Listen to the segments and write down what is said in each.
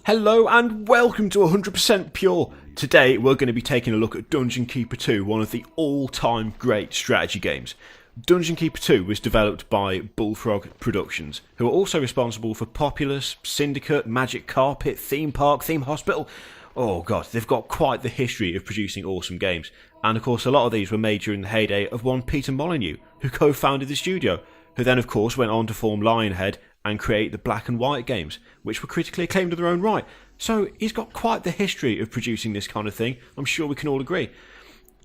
Hello and welcome to 100% Pure. Today we're going to be taking a look at Dungeon Keeper 2, one of the all-time great strategy games. Dungeon Keeper 2 was developed by Bullfrog Productions, who are also responsible for Populous, Syndicate, Magic Carpet, Theme Park, Theme Hospital. Oh god, they've got quite the history of producing awesome games. And of course a lot of these were made during the heyday of one Peter Molyneux, who co-founded the studio, who then of course went on to form Lionhead and create the Black and White games, which were critically acclaimed in their own right. So he's got quite the history of producing this kind of thing, I'm sure we can all agree.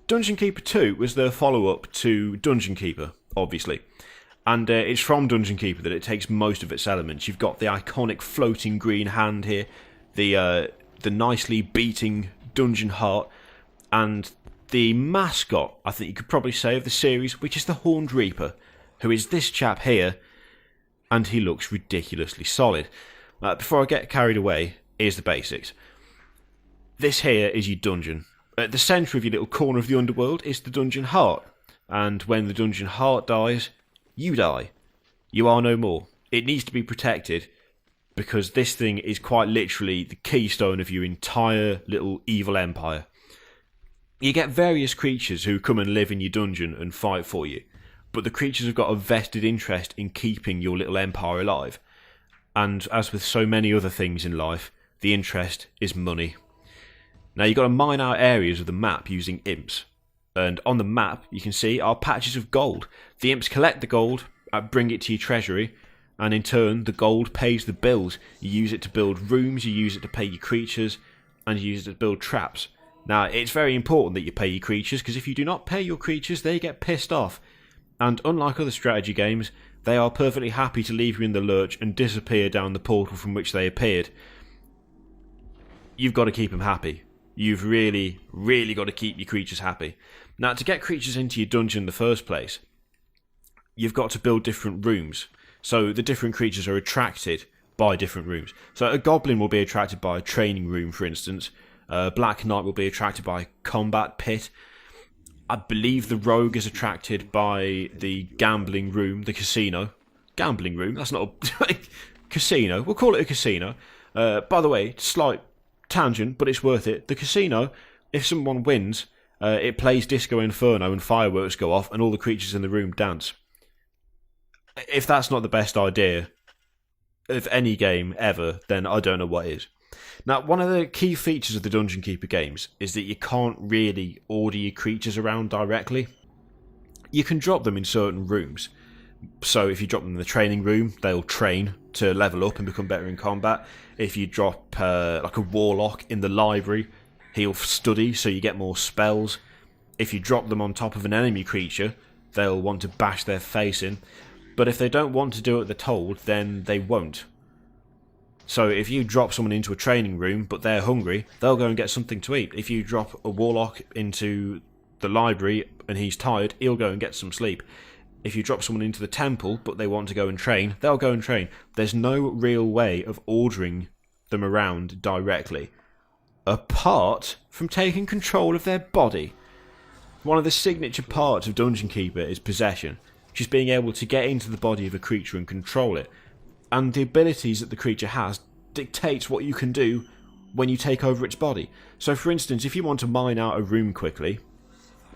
Dungeon Keeper 2 was the follow-up to Dungeon Keeper, obviously. And it's from Dungeon Keeper that it takes most of its elements. You've got the iconic floating green hand here, the nicely beating dungeon heart, and the mascot, I think you could probably say, of the series, which is the Horned Reaper, who is this chap here, and he looks ridiculously solid. Before I get carried away, here's the basics. This here is your dungeon. At the centre of your little corner of the underworld is the dungeon heart, and when the dungeon heart dies, you die. You are no more. It needs to be protected, because this thing is quite literally the keystone of your entire little evil empire. You get various creatures who come and live in your dungeon and fight for you, but the creatures have got a vested interest in keeping your little empire alive. And as with so many other things in life, the interest is money. Now you've got to mine out areas of the map using imps. And on the map you can see are patches of gold. The imps collect the gold, bring it to your treasury, and in turn the gold pays the bills. You use it to build rooms, you use it to pay your creatures, and you use it to build traps. Now it's very important that you pay your creatures, because if you do not pay your creatures they get pissed off. And unlike other strategy games, they are perfectly happy to leave you in the lurch and disappear down the portal from which they appeared. You've got to keep them happy. You've really, really got to keep your creatures happy. Now, to get creatures into your dungeon in the first place, you've got to build different rooms. So the different creatures are attracted by different rooms. So a goblin will be attracted by a training room, for instance. A black knight will be attracted by a combat pit. I believe the rogue is attracted by the gambling room, the casino. Gambling room? That's not a... casino. We'll call it a casino. By the way, slight tangent, but it's worth it. The casino, if someone wins, it plays Disco Inferno and fireworks go off and all the creatures in the room dance. If that's not the best idea of any game ever, then I don't know what is. Now, one of the key features of the Dungeon Keeper games is that you can't really order your creatures around directly. You can drop them in certain rooms. So if you drop them in the training room, they'll train to level up and become better in combat. If you drop like a warlock in the library, he'll study so you get more spells. If you drop them on top of an enemy creature, they'll want to bash their face in. But if they don't want to do what they're told, then they won't. So if you drop someone into a training room but they're hungry, they'll go and get something to eat. If you drop a warlock into the library and he's tired, he'll go and get some sleep. If you drop someone into the temple but they want to go and train, they'll go and train. There's no real way of ordering them around directly, apart from taking control of their body. One of the signature parts of Dungeon Keeper is possession, which is being able to get into the body of a creature and control it. And the abilities that the creature has dictates what you can do when you take over its body. So for instance, if you want to mine out a room quickly,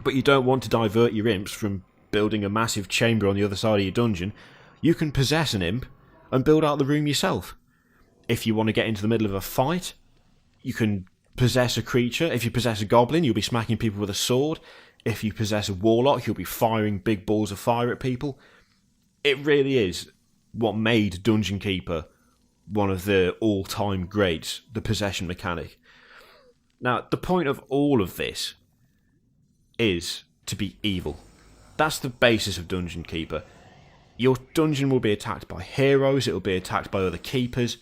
but you don't want to divert your imps from building a massive chamber on the other side of your dungeon, you can possess an imp and build out the room yourself. If you want to get into the middle of a fight, you can possess a creature. If you possess a goblin, you'll be smacking people with a sword. If you possess a warlock, you'll be firing big balls of fire at people. It really is what made Dungeon Keeper one of the all-time greats, the possession mechanic. Now, the point of all of this is to be evil. That's the basis of Dungeon Keeper. Your dungeon will be attacked by heroes, it will be attacked by other keepers.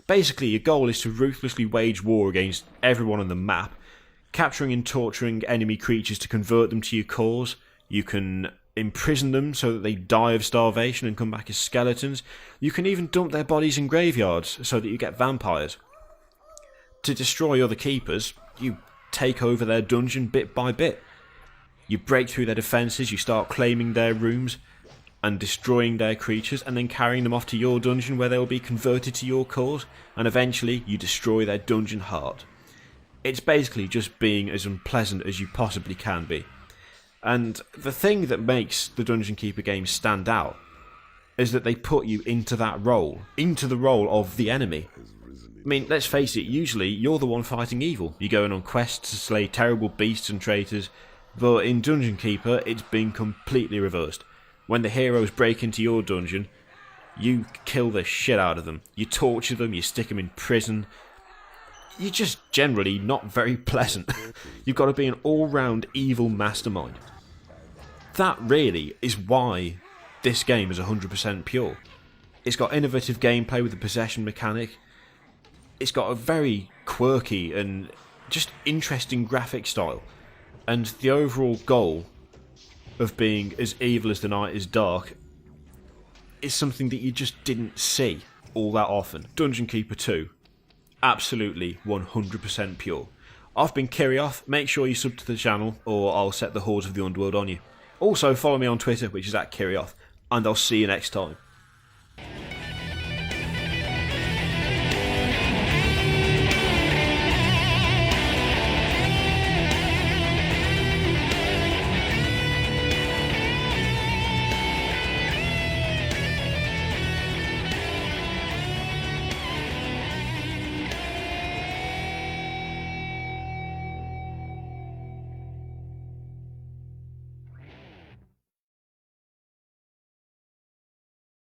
Basically, your goal is to ruthlessly wage war against everyone on the map, capturing and torturing enemy creatures to convert them to your cause. You can imprison them so that they die of starvation and come back as skeletons. You can even dump their bodies in graveyards so that you get vampires. To destroy other keepers, you take over their dungeon bit by bit. You break through their defences, you start claiming their rooms. and destroying their creatures and then carrying them off to your dungeon where they will be converted to your cause, and eventually you destroy their dungeon heart. It's basically just being as unpleasant as you possibly can be. And the thing that makes the Dungeon Keeper games stand out is that they put you into that role, into the role of the enemy. I mean, let's face it, usually you're the one fighting evil. You're going on quests to slay terrible beasts and traitors, but in Dungeon Keeper it's been completely reversed. When the heroes break into your dungeon, you kill the shit out of them. You torture them, you stick them in prison. You're just generally not very pleasant. You've got to be an all-round evil mastermind. That really is why this game is 100% pure. It's got innovative gameplay with the possession mechanic. It's got a very quirky and just interesting graphic style. And the overall goal of being as evil as the night is dark is something that you just didn't see all that often. Dungeon Keeper 2. Absolutely 100% pure. I've been Kirioth. Make sure you sub to the channel or I'll set the Hordes of the Underworld on you. Also follow me on Twitter, which is @Kirioth, and I'll see you next time.